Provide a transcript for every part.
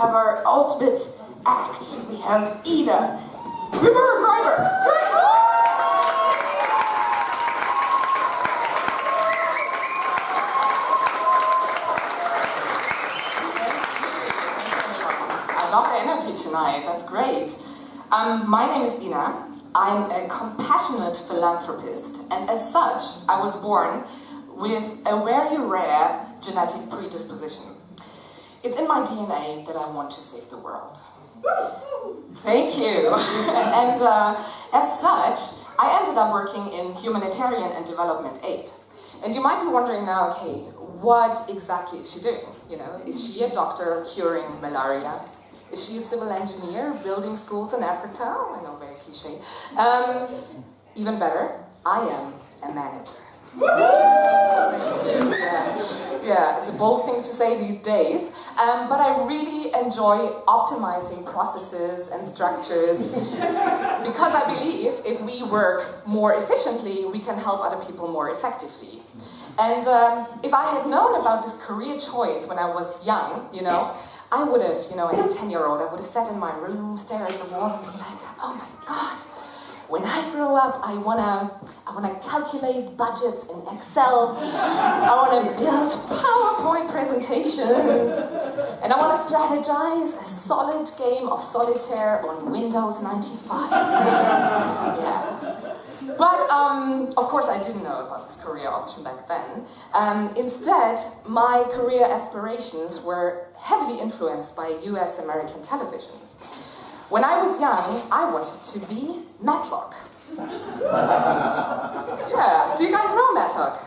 have our ultimate act. We have Ina River-Greiber. I love the energy tonight, that's great. My name is Ina. I'm a compassionate philanthropist, and as such, I was born with a very rare genetic predisposition. It's in my DNA that I want to save the world. Thank you. And as such, I ended up working in humanitarian and development aid. And you might be wondering now, okay, what exactly is she doing? You know, is she a doctor curing malaria? Is she a civil engineer building schools in Africa? I know, very cliche. Even better, I am a manager. Yeah, it's a bold thing to say these days, but I really enjoy optimizing processes and structures because I believe if we work more efficiently, we can help other people more effectively. And if I had known about this career choice when I was young, you know, I would have, you know, as a 10-year-old, I would have sat in my room, stared at the wall, and be like, oh my God, when I grow up, I wanna calculate budgets in Excel, I wanna build PowerPoint presentations, and I wanna strategize a solid game of solitaire on Windows 95. Yeah. But, of course, I didn't know about this career option back then. Instead, my career aspirations were heavily influenced by US American television. When I was young, I wanted to be Matlock. Yeah, do you guys know Matlock?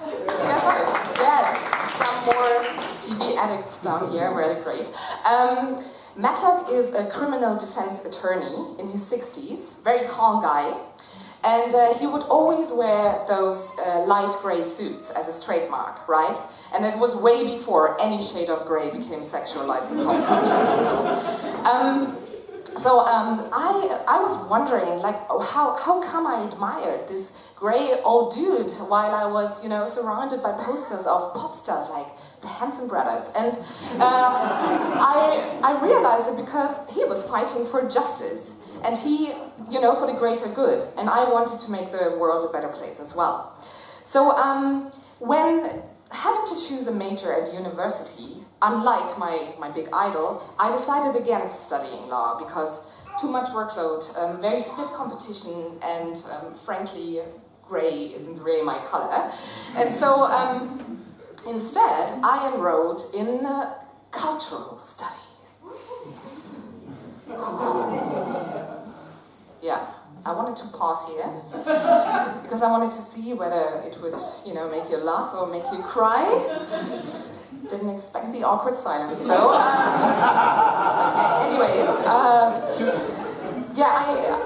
Yes, some more TV addicts down here, really great. Matlock is a criminal defense attorney in his 60s, very calm guy. And he would always wear those light grey suits as his trademark, right? And it was way before any shade of grey became sexualized in pop culture. I was wondering, like, how come I admired this grey old dude while I was, you know, surrounded by posters of pop stars like the Hanson brothers? And I realized it because he was fighting for justice. And he, you know, for the greater good. And I wanted to make the world a better place as well. So when having to choose a major at university, unlike my big idol, I decided against studying law because too much workload, very stiff competition, and frankly, grey isn't really my color. And so instead, I enrolled in cultural studies. Yeah, I wanted to pause here because I wanted to see whether it would, you know, make you laugh or make you cry. Didn't expect the awkward silence though.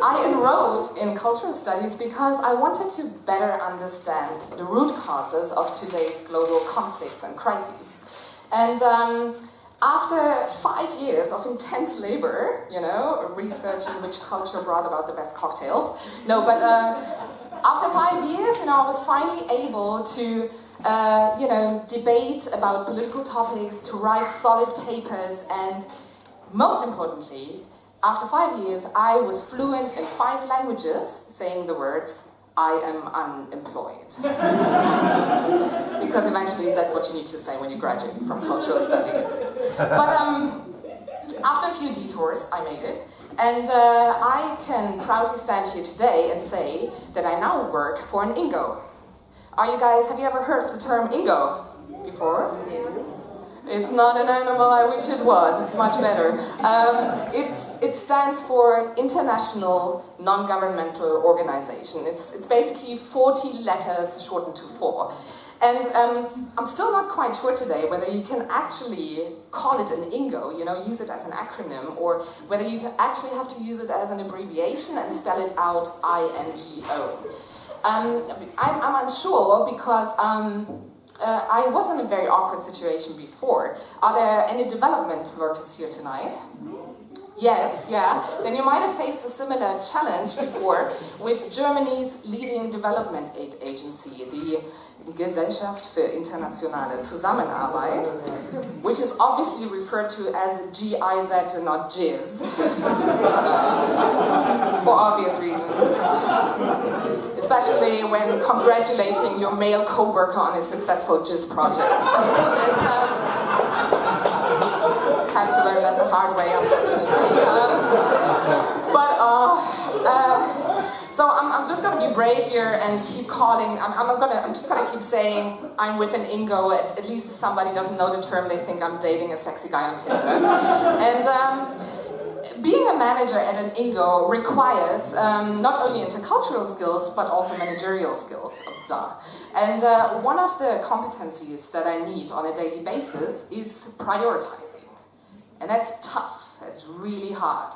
I enrolled in cultural studies because I wanted to better understand the root causes of today's global conflicts and crises. And after 5 years of intense labor, you know, researching which culture brought about the best cocktails. After 5 years, you know, I was finally able to, you know, debate about political topics, to write solid papers, and most importantly, after 5 years, I was fluent in 5 languages, saying the words, I am unemployed. Because eventually that's what you need to say when you graduate from cultural studies. But after a few detours, I made it. And I can proudly stand here today and say that I now work for an Ingo. Have you ever heard of the term Ingo before? It's not an animal, I wish it was, it's much better. It stands for International Non-Governmental Organization. It's basically 40 letters shortened to 4. And I'm still not quite sure today whether you can actually call it an Ingo, you know, use it as an acronym, or whether you actually have to use it as an abbreviation and spell it out I-N-G-O. I'm unsure because I was in a very awkward situation before. Are there any development workers here tonight? Yes, yeah. Then you might have faced a similar challenge before with Germany's leading development aid agency, the Gesellschaft für internationale Zusammenarbeit, which is obviously referred to as GIZ and not JIZ, for obvious reasons, especially when congratulating your male co-worker on a successful JIZ project. And, had to learn that the hard way, unfortunately. So I'm just gonna be brave here and keep calling. I'm just gonna keep saying I'm with an Ingo. At least if somebody doesn't know the term, they think I'm dating a sexy guy on Tinder. And being a manager at an Ingo requires not only intercultural skills but also managerial skills. And one of the competencies that I need on a daily basis is prioritizing, and that's tough. That's really hard.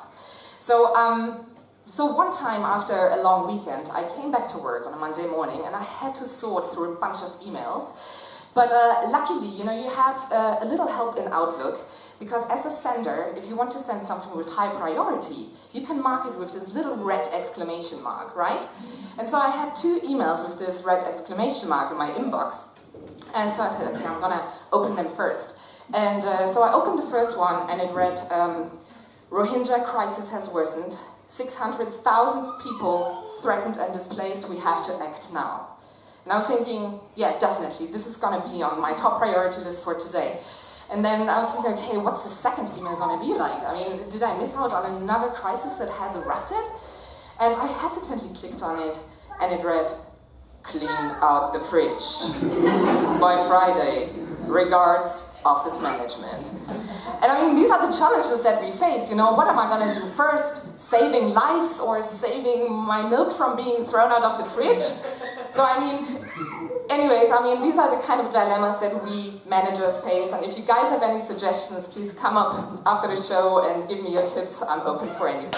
So one time after a long weekend, I came back to work on a Monday morning and I had to sort through a bunch of emails. But luckily, you have a little help in Outlook, because as a sender, if you want to send something with high priority, you can mark it with this little red exclamation mark, right? And so I had 2 emails with this red exclamation mark in my inbox. And so I said, okay, I'm gonna open them first. And so I opened the first one and it read, Rohingya crisis has worsened. 600,000 people threatened and displaced, we have to act now. And I was thinking, yeah, definitely, this is gonna be on my top priority list for today. And then I was thinking, okay, what's the second email gonna be like? I mean, did I miss out on another crisis that has erupted? And I hesitantly clicked on it, and it read, clean out the fridge. By Friday, regards, office management. And I mean, these are the challenges that we face, what am I gonna do first? Saving lives or saving my milk from being thrown out of the fridge? So anyways, these are the kind of dilemmas that we managers face, and if you guys have any suggestions, please come up after the show and give me your tips. I'm open for anything.